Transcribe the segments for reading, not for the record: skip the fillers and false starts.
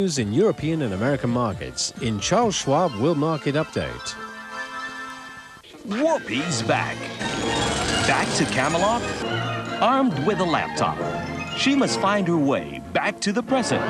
News in European and American markets in Charles Schwab World Market Update. Whoopi's back. Back to Camelot? Armed with a laptop, she must find her way back to the present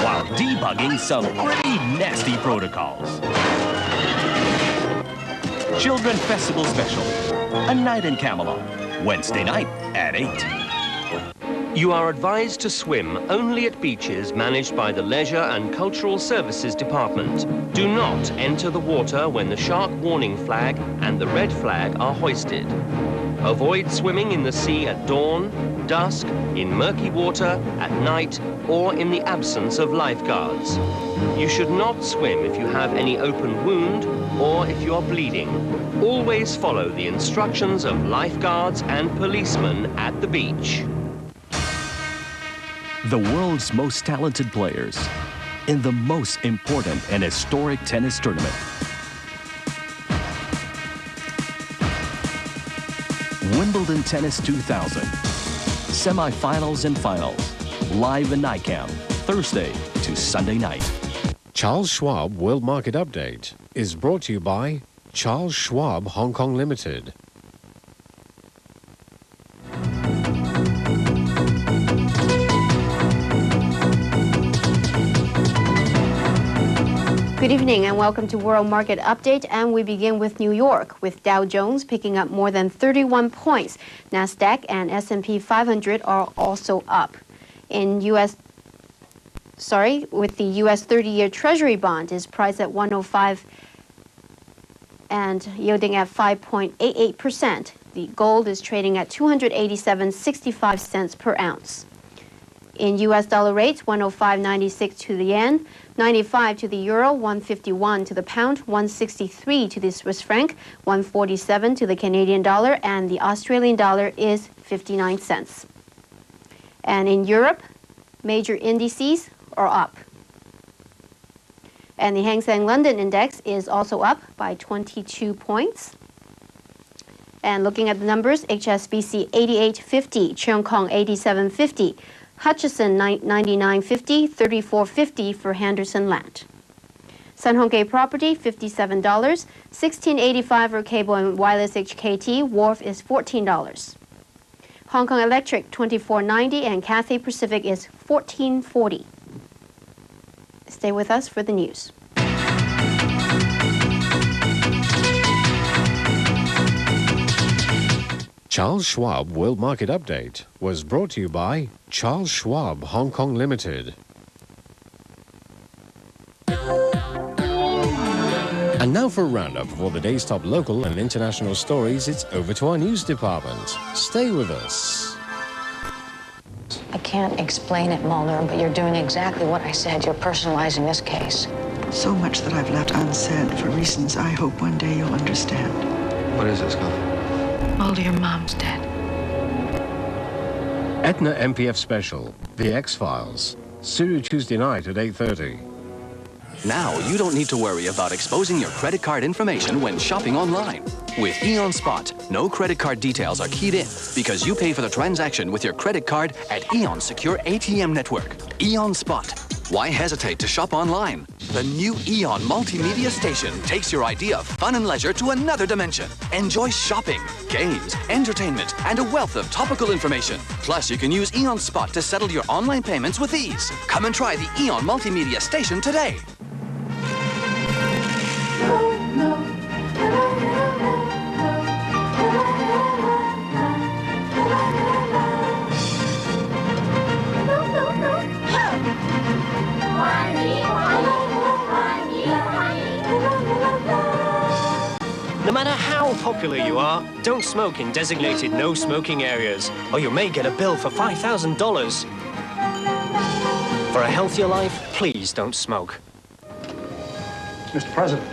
while debugging some pretty nasty protocols. Children Festival Special, A Night in Camelot, Wednesday night at 8. You are advised to swim only at beaches managed by the Leisure and Cultural Services Department. Do not enter the water when the shark warning flag and the red flag are hoisted. Avoid swimming in the sea at dawn, dusk, in murky water, at night, or in the absence of lifeguards. You should not swim if you have any open wound or if you are bleeding. Always follow the instructions of lifeguards and policemen at the beach. The world's most talented players in the most important and historic tennis tournament. Wimbledon Tennis 2000. Semifinals and finals. Live in NICAM, Thursday to Sunday night. Charles Schwab World Market Update is brought to you by Charles Schwab Hong Kong Limited. Good evening and welcome to World Market Update, and we begin with New York with Dow Jones picking up more than 31 points. Nasdaq and S&P 500 are also up. With the US 30-year Treasury bond is priced at 105 and yielding at 5.88%. The gold is trading at 287.65 cents per ounce. In US dollar rates, 105.96 to the yen, 95 to the euro, 151 to the pound, 163 to the Swiss franc, 147 to the Canadian dollar, and the Australian dollar is 59 cents. And in Europe, major indices are up. And the Hang Seng London Index is also up by 22 points. And looking at the numbers, HSBC 88.50, Cheung Kong 87.50, Hutchison 99.50, 34.50 for Henderson Land. Sun Hung Kai Property $57, 16.85 for Cable and Wireless HKT. Wharf is $14. Hong Kong Electric $24.90 and Cathay Pacific is $14.40. Stay with us for the news. Charles Schwab World Market Update was brought to you by Charles Schwab Hong Kong Limited. And now for a roundup of all the day's top local and international stories, it's over to our news department. Stay with us. I can't explain it, Mulder, but you're doing exactly what I said. You're personalizing this case. So much that I've left unsaid for reasons I hope one day you'll understand. What is this, Scully? Mulder, your mom's dead. Etna MPF Special, The X-Files. Serial Tuesday night at 8:30. Now, you don't need to worry about exposing your credit card information when shopping online. With Eon Spot, no credit card details are keyed in because you pay for the transaction with your credit card at Eon's secure ATM network. Eon Spot. Why hesitate to shop online? The new Eon multimedia station takes your idea of fun and leisure to another dimension. Enjoy shopping, games, entertainment, and a wealth of topical information. Plus, you can use Eon Spot to settle your online payments with ease. Come and try the Eon multimedia station today. No matter how popular you are, don't smoke in designated no smoking areas, or you may get a bill for $5,000. For a healthier life, please don't smoke. Mr. President,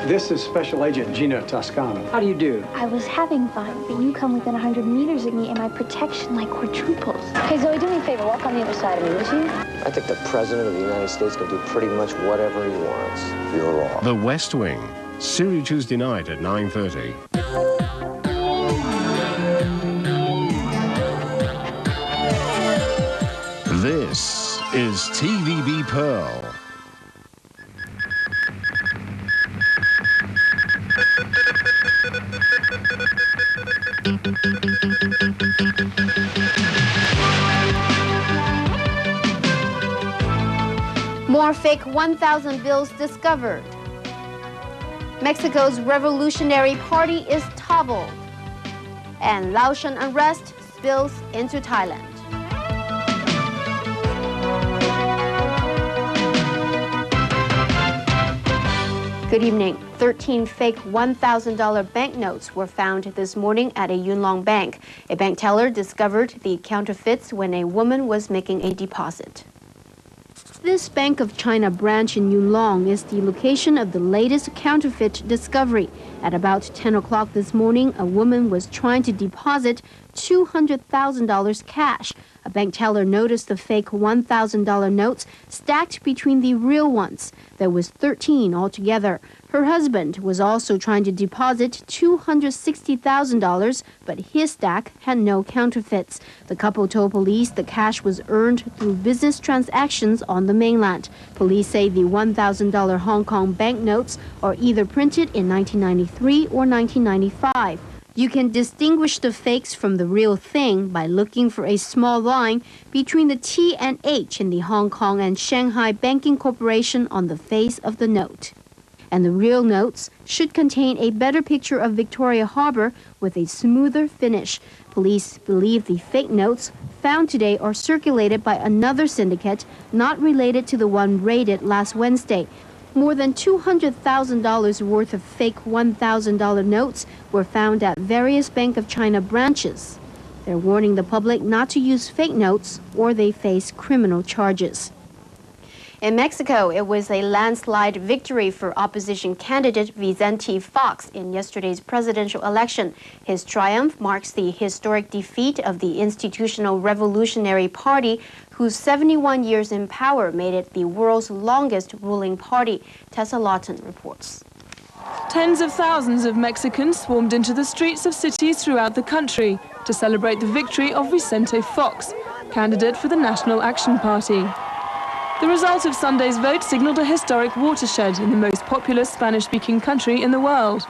this is Special Agent Gina Toscano. How do you do? I was having fun, but you come within 100 meters of me and my protection like quadruples. Hey, Zoe, do me a favor. Walk on the other side of me, would you? I think the President of the United States can do pretty much whatever he wants. You're wrong. The West Wing. Serial Tuesday night at 9:30. This is TVB Pearl. More fake 1,000 bills discovered. Mexico's Revolutionary Party is toppled. And Laotian unrest spills into Thailand. Good evening. 13 fake $1,000 banknotes were found this morning at a Yunlong bank. A bank teller discovered the counterfeits when a woman was making a deposit. This Bank of China branch in Yunlong is the location of the latest counterfeit discovery. At about 10 o'clock this morning, a woman was trying to deposit $200,000 cash. A bank teller noticed the fake $1,000 notes stacked between the real ones. There was 13 altogether. Her husband was also trying to deposit $260,000, but his stack had no counterfeits. The couple told police the cash was earned through business transactions on the mainland. Police say the $1,000 Hong Kong banknotes are either printed in 1993 or 1995. You can distinguish the fakes from the real thing by looking for a small line between the T and H in the Hong Kong and Shanghai Banking Corporation on the face of the note. And the real notes should contain a better picture of Victoria Harbour with a smoother finish. Police believe the fake notes found today are circulated by another syndicate not related to the one raided last Wednesday. More than $200,000 worth of fake $1,000 notes were found at various Bank of China branches. They're warning the public not to use fake notes or they face criminal charges. In Mexico, it was a landslide victory for opposition candidate Vicente Fox in yesterday's presidential election. His triumph marks the historic defeat of the Institutional Revolutionary Party, whose 71 years in power made it the world's longest ruling party. Tessa Lawton reports. Tens of thousands of Mexicans swarmed into the streets of cities throughout the country to celebrate the victory of Vicente Fox, candidate for the National Action Party. The result of Sunday's vote signaled a historic watershed in the most populous Spanish-speaking country in the world.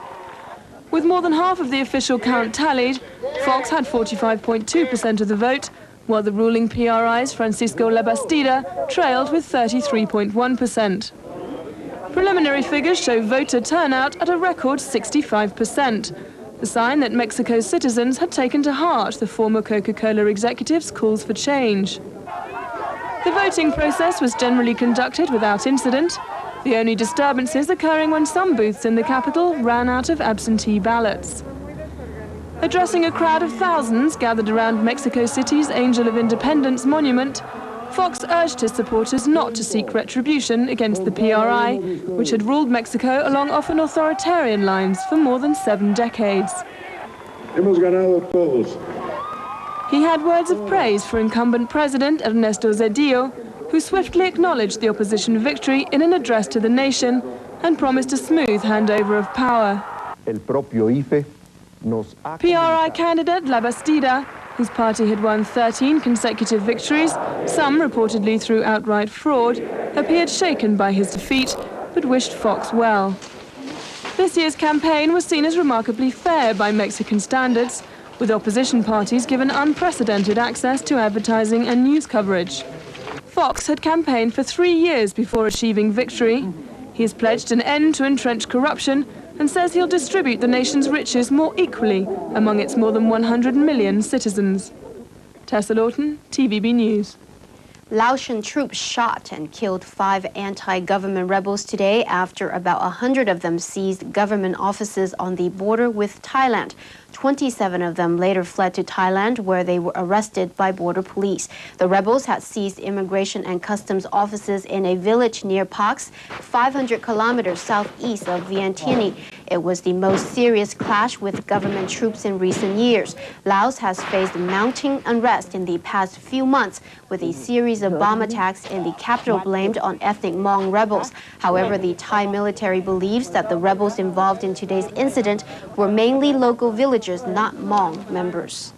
With more than half of the official count tallied, Fox had 45.2% of the vote, while the ruling PRI's Francisco Labastida trailed with 33.1%. Preliminary figures show voter turnout at a record 65%, a sign that Mexico's citizens had taken to heart the former Coca-Cola executive's calls for change. The voting process was generally conducted without incident, the only disturbances occurring when some booths in the capital ran out of absentee ballots. Addressing a crowd of thousands gathered around Mexico City's Angel of Independence monument, Fox urged his supporters not to seek retribution against the PRI, which had ruled Mexico along often authoritarian lines for more than 7 decades. Hemos ganado todos. He had words of praise for incumbent President Ernesto Zedillo, who swiftly acknowledged the opposition victory in an address to the nation and promised a smooth handover of power. PRI candidate Labastida, whose party had won 13 consecutive victories, some reportedly through outright fraud, appeared shaken by his defeat, but wished Fox well. This year's campaign was seen as remarkably fair by Mexican standards, with opposition parties given unprecedented access to advertising and news coverage. Fox had campaigned for 3 years before achieving victory. He has pledged an end to entrenched corruption and says he'll distribute the nation's riches more equally among its more than 100 million citizens. Tessa Lawton, TVB News. Laotian troops shot and killed 5 anti-government rebels today after about 100 of them seized government offices on the border with Thailand. 27 of them later fled to Thailand, where they were arrested by border police. The rebels had seized immigration and customs offices in a village near Pax, 500 kilometers southeast of Vientiane. It was the most serious clash with government troops in recent years. Laos has faced mounting unrest in the past few months, with a series of bomb attacks in the capital blamed on ethnic Hmong rebels. However, the Thai military believes that the rebels involved in today's incident were mainly local villagers, not Hmong members.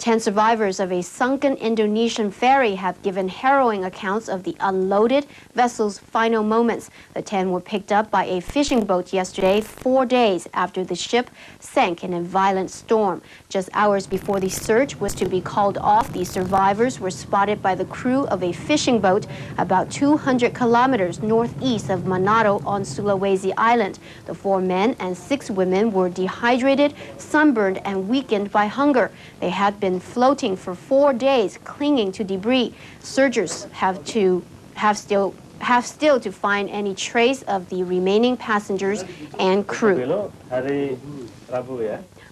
10 survivors of a sunken Indonesian ferry have given harrowing accounts of the unloaded vessel's final moments. The 10 were picked up by a fishing boat yesterday, 4 days after the ship sank in a violent storm. Just hours before the search was to be called off, the survivors were spotted by the crew of a fishing boat about 200 kilometers northeast of Manado on Sulawesi Island. The 4 men and 6 women were dehydrated, sunburned, and weakened by hunger. They had been floating for 4 days, clinging to debris. Searchers have still to find any trace of the remaining passengers and crew.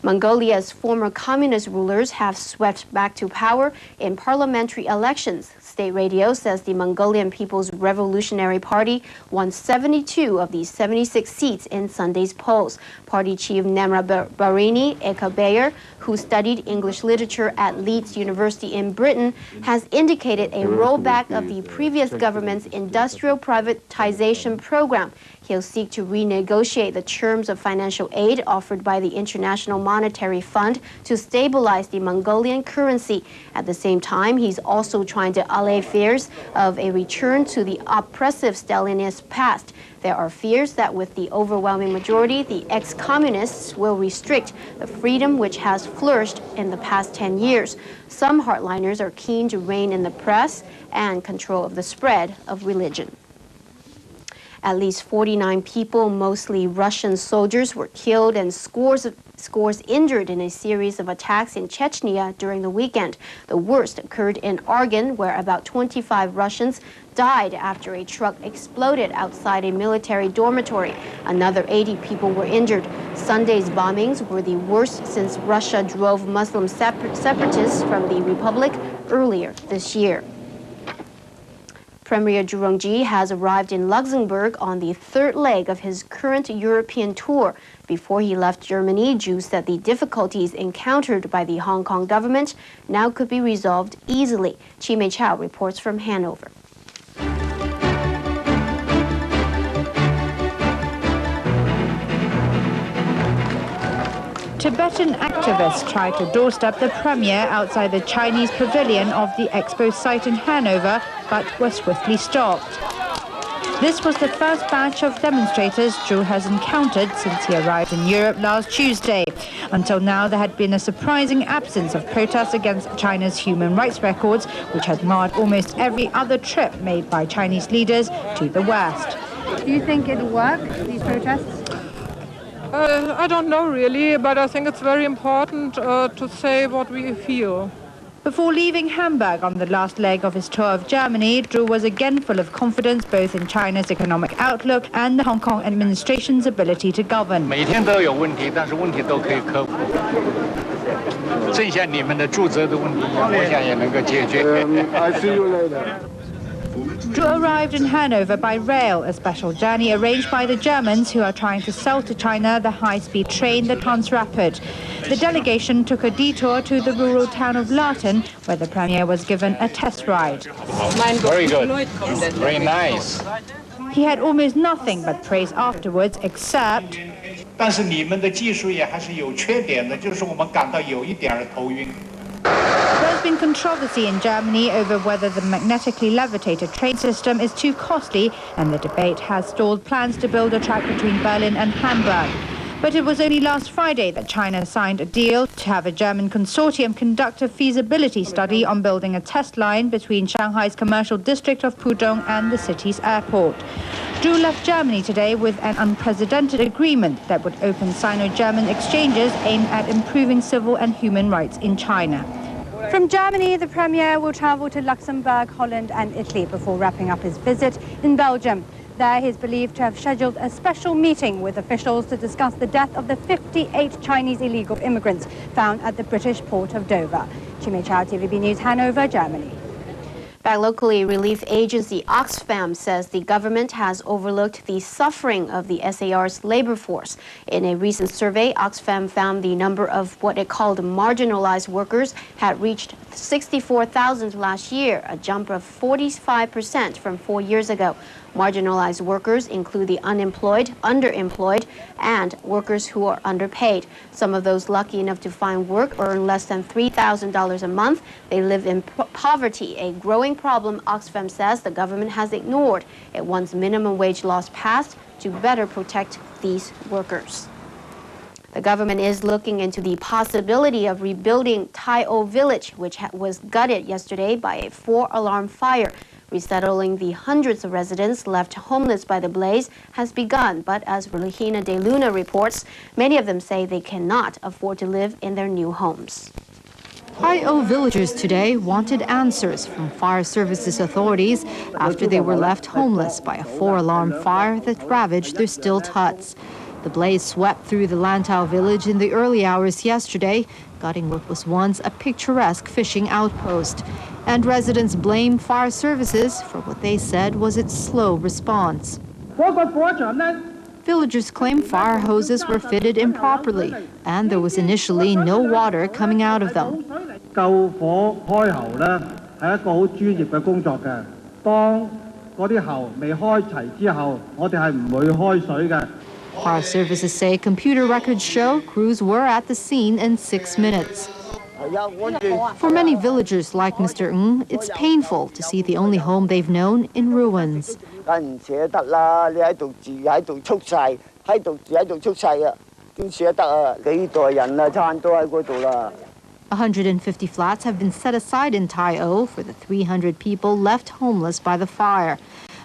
Mongolia's former communist rulers have swept back to power in parliamentary elections. State radio says the Mongolian People's Revolutionary Party won 72 of the 76 seats in Sunday's polls. Party chief Nemrabarini Ekabayer, who studied English literature at Leeds University in Britain, has indicated a rollback of the previous government's industrial privatization program. He'll seek to renegotiate the terms of financial aid offered by the International Monetary Fund to stabilize the Mongolian currency. At the same time, he's also trying to allay fears of a return to the oppressive Stalinist past. There are fears that with the overwhelming majority, the ex-communists will restrict the freedom which has flourished in the past 10 years. Some hardliners are keen to rein in the press and control of the spread of religion. At least 49 people, mostly Russian soldiers, were killed and scores injured in a series of attacks in Chechnya during the weekend. The worst occurred in Argon, where about 25 Russians died after a truck exploded outside a military dormitory. Another 80 people were injured. Sunday's bombings were the worst since Russia drove Muslim separatists from the republic earlier this year. Premier Zhu Rongji has arrived in Luxembourg on the 3rd leg of his current European tour. Before he left Germany, Zhu said the difficulties encountered by the Hong Kong government now could be resolved easily. Chi Mei Chao reports from Hanover. Tibetan activists tried to doorstep the premier outside the Chinese pavilion of the expo site in Hanover, but were swiftly stopped. This was the first batch of demonstrators Zhu has encountered since he arrived in Europe last Tuesday. Until now, there had been a surprising absence of protests against China's human rights records, which had marred almost every other trip made by Chinese leaders to the West. Do you think it'll work, these protests? I don't know really, but I think it's very important to say what we feel. Before leaving Hamburg on the last leg of his tour of Germany, Zhu was again full of confidence both in China's economic outlook and the Hong Kong administration's ability to govern. 每天都有问题，但是问题都可以克服。正像你们的住宅的问题一样，我想也能够解决。I see you later. Zhu arrived in Hanover by rail, a special journey arranged by the Germans who are trying to sell to China the high-speed train, the Transrapid. The delegation took a detour to the rural town of Larton, where the premier was given a test ride. Very good. Very nice. He had almost nothing but praise afterwards, except... 但是你们的技术也还是有缺点的，就是我们感到有一点儿头晕。 There's been controversy in Germany over whether the magnetically levitated train system is too costly, and the debate has stalled plans to build a track between Berlin and Hamburg. But it was only last Friday that China signed a deal to have a German consortium conduct a feasibility study on building a test line between Shanghai's commercial district of Pudong and the city's airport. Zhu left Germany today with an unprecedented agreement that would open Sino-German exchanges aimed at improving civil and human rights in China. From Germany, the Premier will travel to Luxembourg, Holland and Italy before wrapping up his visit in Belgium. There, he is believed to have scheduled a special meeting with officials to discuss the death of the 58 Chinese illegal immigrants found at the British port of Dover. Chi Mei Chao, TVB News, Hanover, Germany. Back locally, relief agency Oxfam says the government has overlooked the suffering of the SAR's labor force. In a recent survey, Oxfam found the number of what it called marginalized workers had reached 64,000 last year, a jump of 45% from 4 years ago. Marginalized workers include the unemployed, underemployed, and workers who are underpaid. Some of those lucky enough to find work earn less than $3,000 a month. They live in poverty, a growing problem Oxfam says the government has ignored. It wants minimum wage laws passed to better protect these workers. The government is looking into the possibility of rebuilding Tai O Village, which was gutted yesterday by a 4-alarm fire. Resettling the hundreds of residents left homeless by the blaze has begun, but as Regina De Luna reports, many of them say they cannot afford to live in their new homes. Tai O villagers today wanted answers from fire services authorities after they were left homeless by a 4-alarm fire that ravaged their stilt huts. The blaze swept through the Lantau village in the early hours yesterday, gutting what was once a picturesque fishing outpost. And residents blame fire services for what they said was its slow response. Villagers claim fire hoses were fitted improperly, and there was initially no water coming out of them. Fire services say computer records show crews were at the scene in 6 minutes. For many villagers like Mr. Ng, it's painful to see the only home they've known in ruins. 150 flats have been set aside in Tai O for the 300 people left homeless by the fire.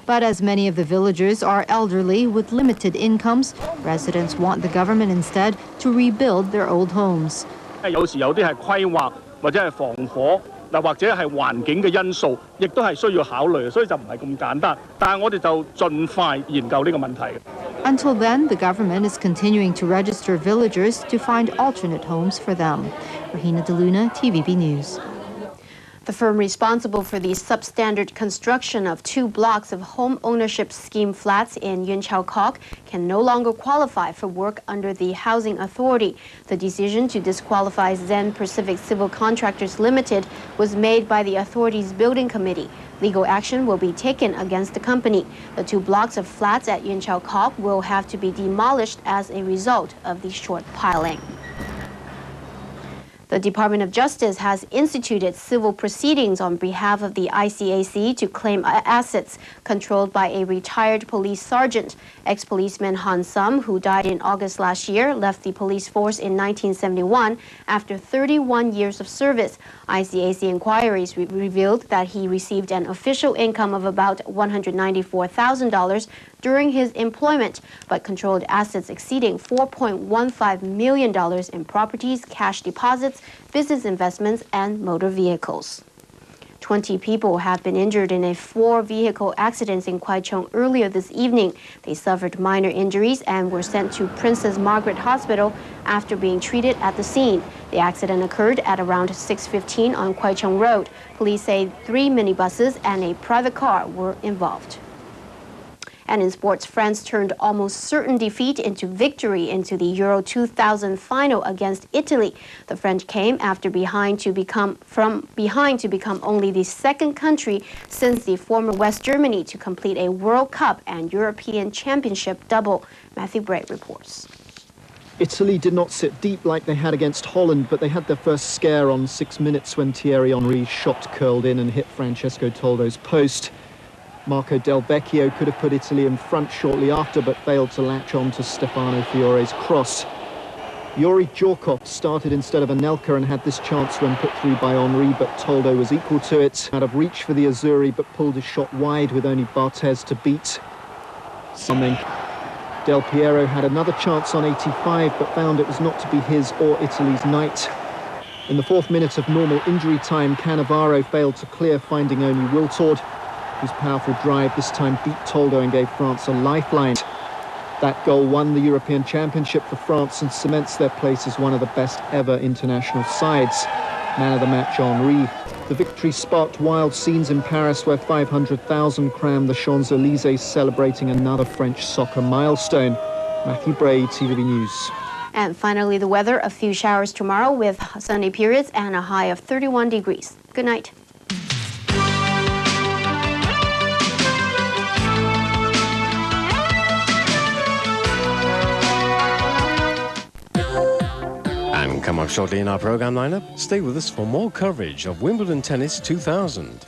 But as many of the villagers are elderly with limited incomes, residents want the government instead to rebuild their old homes. 有時有啲係規劃或者係防火嗱，或者係環境嘅因素，亦都係需要考慮，所以就唔係咁簡單。但係我哋就盡快研究呢個問題。Until then, the government is continuing to register villagers to find alternate homes for them. Regina De Luna, TVB News. The firm responsible for the substandard construction of 2 blocks of home ownership scheme flats in Yuen Chau Kok can no longer qualify for work under the Housing Authority. The decision to disqualify Zen Pacific Civil Contractors Limited was made by the authority's building committee. Legal action will be taken against the company. The 2 blocks of flats at Yuen Chau Kok will have to be demolished as a result of the short piling. The Department of Justice has instituted civil proceedings on behalf of the ICAC to claim assets controlled by a retired police sergeant. Ex-policeman Han Sum, who died in August last year, left the police force in 1971 after 31 years of service. ICAC inquiries revealed that he received an official income of about $194,000 during his employment, but controlled assets exceeding $4.15 million in properties, cash deposits, business investments, and motor vehicles. 20 people have been injured in a 4-vehicle accident in Kwai Chung earlier this evening. They suffered minor injuries and were sent to Princess Margaret Hospital after being treated at the scene. The accident occurred at around 6:15 on Kwai Chung Road. Police say 3 minibuses and a private car were involved. And in sports, France turned almost certain defeat into victory into the Euro 2000 final against Italy. The French came after from behind to become only the 2nd country since the former West Germany to complete a World Cup and European Championship double. Matthew Bray reports. Italy did not sit deep like they had against Holland, but they had their first scare on 6 minutes when Thierry Henry's shot curled in and hit Francesco Toldo's post. Marco Del Vecchio could have put Italy in front shortly after, but failed to latch on to Stefano Fiore's cross. Yuri Djorkov started instead of Anelka and had this chance when put through by Henry, but Toldo was equal to it. Out of reach for the Azzurri, but pulled his shot wide with only Barthez to beat. Something. Del Piero had another chance on 85, but found it was not to be his or Italy's night. In the 4th minute of normal injury time, Cannavaro failed to clear, finding only Wiltord, whose powerful drive this time beat Toldo and gave France a lifeline. That goal won the European Championship for France and cements their place as one of the best ever international sides. Man of the match, Henry. The victory sparked wild scenes in Paris where 500,000 crammed the Champs-Élysées celebrating another French soccer milestone. Matthew Bray, TVB News. And finally, the weather. A few showers tomorrow with sunny periods and a high of 31 degrees. Good night. And come up shortly in our program lineup, stay with us for more coverage of Wimbledon Tennis 2000.